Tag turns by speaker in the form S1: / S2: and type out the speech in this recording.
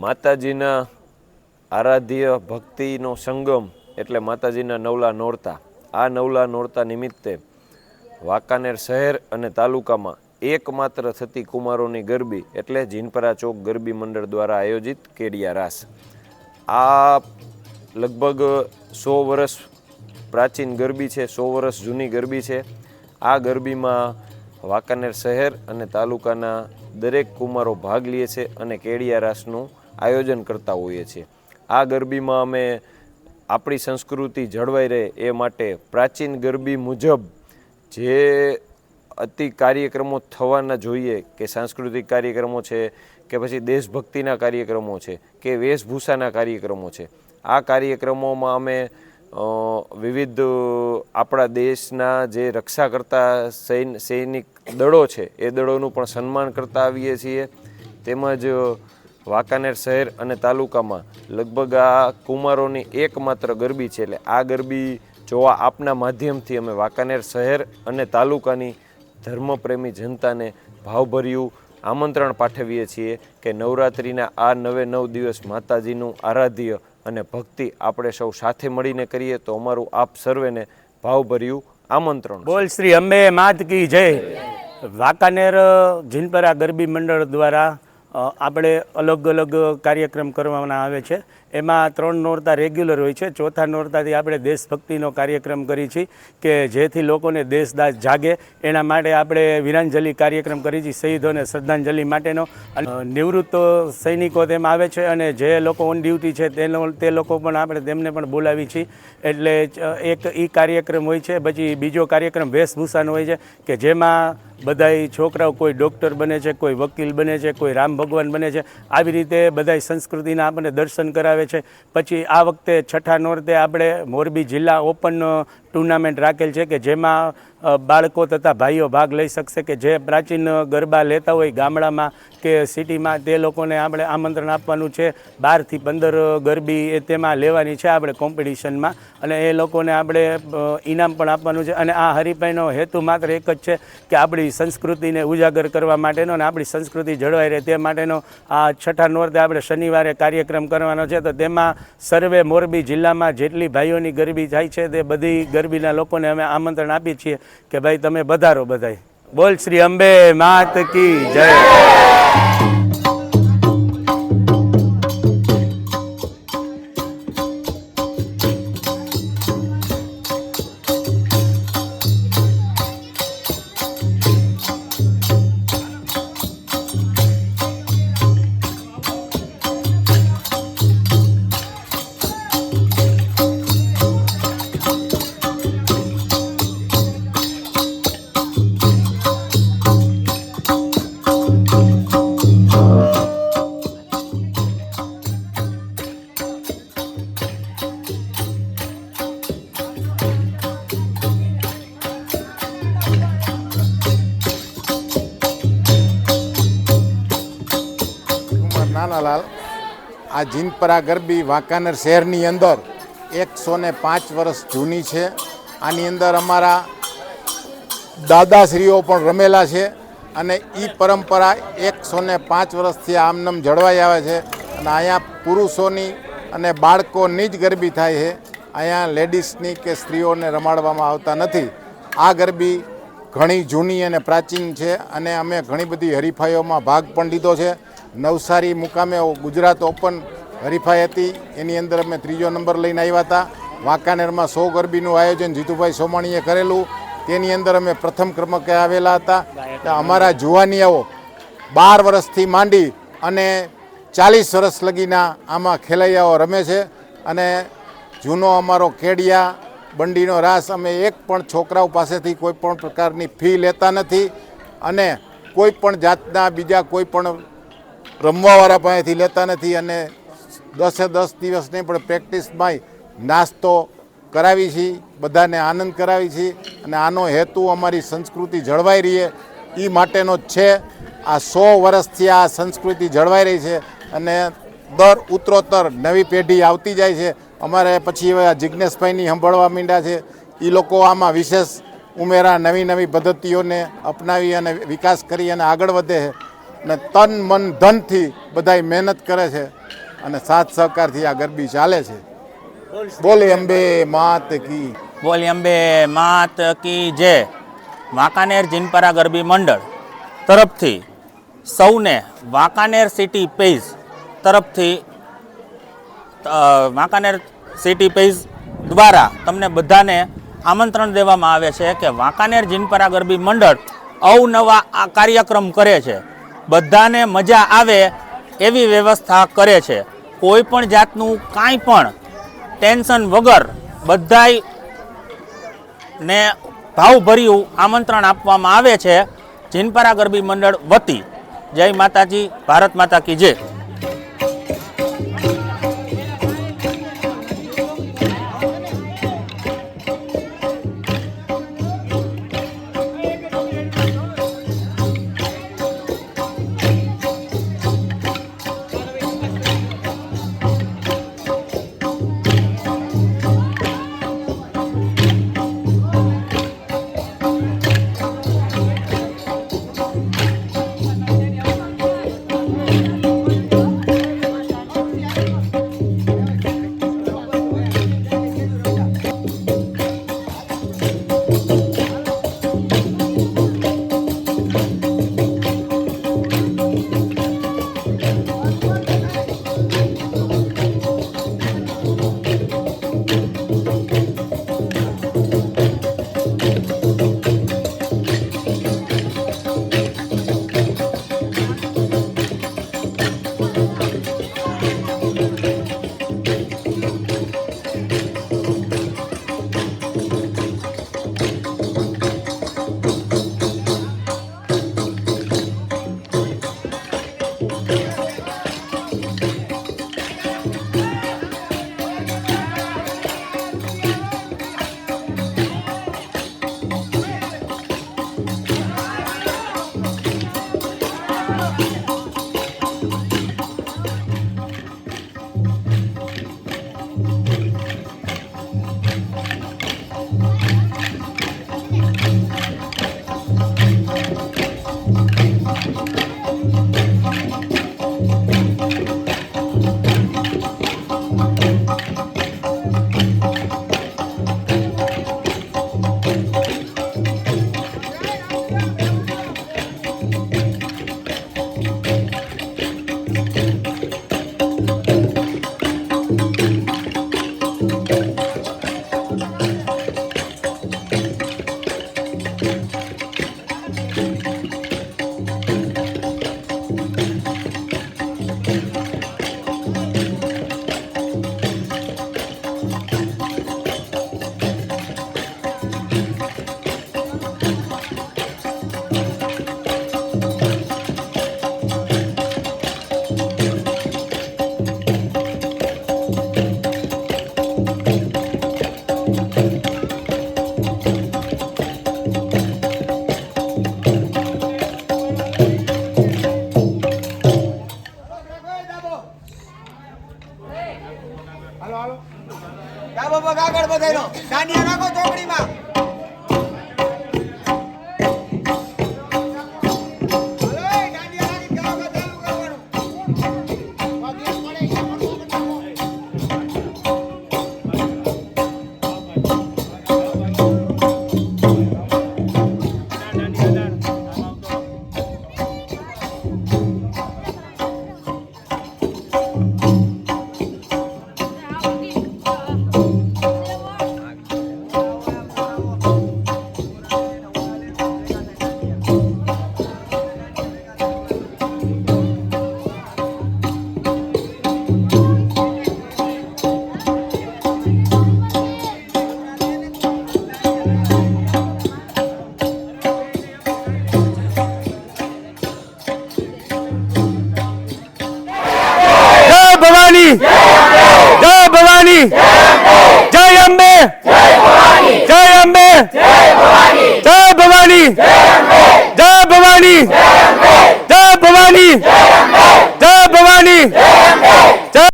S1: માતાજીના આરાધ્ય ભક્તિનો સંગમ એટલે માતાજીના નવલા નોરતા. આ નવલા નોરતા નિમિત્તે વાંકાનેર શહેર અને તાલુકામાં એકમાત્ર થતી કુમારોની ગરબી એટલે જીનપરા ચોક ગરબી મંડળ દ્વારા આયોજિત કેડિયા રાસ. આ લગભગ 100 વર્ષ પ્રાચીન ગરબી છે, 100 વર્ષ જૂની ગરબી છે. આ ગરબીમાં વાંકાનેર શહેર અને તાલુકાના દરેક કુમારો ભાગ લે છે અને કેડિયા રાસનું આયોજન કરતા હોઈએ છીએ. આ ગરબીમાં અમે આપણી સંસ્કૃતિ જળવાઈ રહે એ માટે પ્રાચીન ગરબી મુજબ જે અતિ કાર્યક્રમો થવાના જોઈએ કે સાંસ્કૃતિક કાર્યક્રમો છે કે પછી દેશભક્તિના કાર્યક્રમો છે કે વેશભૂષાના કાર્યક્રમો છે, આ કાર્યક્રમોમાં અમે વિવિધ આપણા દેશના જે રક્ષા કરતા સૈનિક દળો છે એ દળોનું પણ સન્માન કરતા આવીએ છીએ. તેમજ વાંકાનેર શહેર અને તાલુકામાં લગભગ આ કુમારોની એકમાત્ર ગરબી છે. એટલે આ ગરબી જોવા આપના માધ્યમથી અમે વાંકાનેર શહેર અને તાલુકાની ધર્મપ્રેમી જનતાને ભાવભર્યું આમંત્રણ પાઠવીએ છીએ કે નવરાત્રિના આ 9 દિવસ માતાજીનું આરાધ્ય અને ભક્તિ આપણે સૌ સાથે મળીને કરીએ તો અમારું આપ સર્વેને ભાવભર્યું આમંત્રણ.
S2: બોલ શ્રી અંબે માત કી જય. વાંકાનેર જીનપરા ગરબી મંડળ દ્વારા આપણે અલગ અલગ કાર્યક્રમ કરવામાં આવે છે. એમાં 3 નોરતા રેગ્યુલર હોય છે. ચોથા નોરતાથી આપણે દેશભક્તિનો કાર્યક્રમ કરી છીએ કે જેથી લોકોને દેશદાસ જાગે એના માટે આપણે વીરાંજલિ કાર્યક્રમ કરી છીએ, શહીદોને શ્રદ્ધાંજલિ માટેનો. નિવૃત્ત સૈનિકો તેમાં આવે છે અને જે લોકો ઓન ડ્યુટી છે તે લોકો પણ આપણે તેમને પણ બોલાવી છીએ. એટલે એક એ કાર્યક્રમ હોય છે. પછી બીજો કાર્યક્રમ વેશભૂષાનો હોય છે કે જેમાં બધાય છોકરાઓ કોઈ ડૉક્ટર બને છે, કોઈ વકીલ બને છે, કોઈ રામ ભગવાન બને છે. આવી રીતે બધાય સંસ્કૃતિના આપણને દર્શન કરાવે છે. પછી આ વખતે છઠ્ઠા નોરતે આપણે મોરબી જિલ્લા ઓપન ટુર્નામેન્ટ રાખેલ છે કે જેમાં બાળકો તથા ભાઈઓ ભાગ લઈ શકશે કે જે પ્રાચીન ગરબા લેતા હોય ગામડામાં કે સિટીમાં તે લોકોને આપણે આમંત્રણ આપવાનું છે. 12 થી 15 ગરબી એ તેમાં લેવાની છે આપણે કોમ્પિટિશનમાં અને એ લોકોને આપણે ઇનામ પણ આપવાનું છે. અને આ હરીફાઈનો હેતુ માત્ર એક જ છે કે આપણી સંસ્કૃતિને ઉજાગર કરવા માટેનો અને આપણી સંસ્કૃતિ જળવાઈ રહે તે માટેનો આ છઠ્ઠા નોરતે આપણે શનિવારે કાર્યક્રમ કરવાનો છે. તો તેમાં સર્વે મોરબી જિલ્લામાં જેટલી ભાઈઓની ગરબી થાય છે તે બધી ગરબીના લોકોને અમે આમંત્રણ આપીએ છીએ કે ભાઈ તમે વધારો બધાય. બોલ શ્રી અંબે માત કી જય.
S3: નાનાલાલ, આ જીનપરા ગરબી વાંકાનેર શહેરની અંદર 105 વર્ષ જૂની છે. આની અંદર અમારા દાદાશ્રીઓ પણ રમેલા છે અને એ પરંપરા 105 વર્ષથી આમનામ જળવાઈ આવે છે. અને અહીંયા પુરુષોની અને બાળકોની જ ગરબી થાય છે. અહીંયા લેડીઝની કે સ્ત્રીઓને રમાડવામાં આવતા નથી. આ ગરબી ઘણી જૂની અને પ્રાચીન છે અને અમે ઘણી બધી હરીફાઈઓમાં ભાગ પણ લીધો છે. નવસારી મુકામે ગુજરાત ઓપન હરીફાઈ હતી, એની અંદર અમે 3જો નંબર લઈને આવ્યા હતા. વાંકાનેરમાં 100 ગરબીનું આયોજન જીતુભાઈ સોમાણીએ કરેલું, તેની અંદર અમે પ્રથમ ક્રમાંકે આવેલા હતા. અમારા જુવાનિયાઓ 12 વર્ષથી માંડી અને 40 વર્ષ લગીના આમાં ખેલૈયાઓ રમે છે. અને જૂનો અમારો કેડિયા બંડીનો રાસ અમે એક પણ છોકરાઓ પાસેથી કોઈ પણ પ્રકારની ફી લેતા નથી અને કોઈ પણ જાતના બીજા કોઈ પણ રમવાવાળા પાસેથી લેતા નથી. અને 10 દિવસની પણ પ્રેક્ટિસમાં નાસ્તો કરાવી છીએ, બધાને આનંદ કરાવી છીએ. અને આનો હેતુ અમારી સંસ્કૃતિ જળવાઈ રહીએ એ માટેનો જ છે. આ 100 વર્ષથી આ સંસ્કૃતિ જળવાઈ રહી છે અને દર ઉત્તરોત્તર નવી પેઢી આવતી જાય છે. અમારે પછી હવે જિજ્ઞેશભાઈની સાંભળવા માંડ્યા છે. એ લોકો આમાં વિશેષ ઉમેરા નવી પદ્ધતિઓને અપનાવી અને વિકાસ કરી અને આગળ વધે છે. અને તન મન ધનથી બધાય મહેનત કરે છે. અને સાથ સહકારથી આ ગરબી ચાલે છે. બોલે અંબે માત કી.
S4: બોલી અંબે માત કી જય. વાંકાનેર જીનપરા ગરબી મંડળ તરફથી સૌને વાંકાનેર સિટી પેજ તરફથી વાંકાનેર સિટી પેજ દ્વારા તમને બધાને આમંત્રણ દેવામાં આવે છે કે વાંકાનેર જીનપરા ગરબી મંડળ અવનવા આ કાર્યક્રમ કરે છે. બધાને મજા આવે એવી વ્યવસ્થા કરે છે. કોઈ પણ જાતનું કાંઈ પણ ટેન્શન વગર બધાય ને ભાવભર્યું આમંત્રણ આપવામાં આવે છે જીનપરા ગરબી મંડળ વતી. જય માતાજી, ભારત માતા કી જય.
S5: આગળ વધારો દાંડિયા રાખો ચોકડીમાં.
S2: જય ભવાની, જય અંબે, જય અંબે, જય ભવાની, જય ભવાની, જય ભવાની, જય ભવાની, જય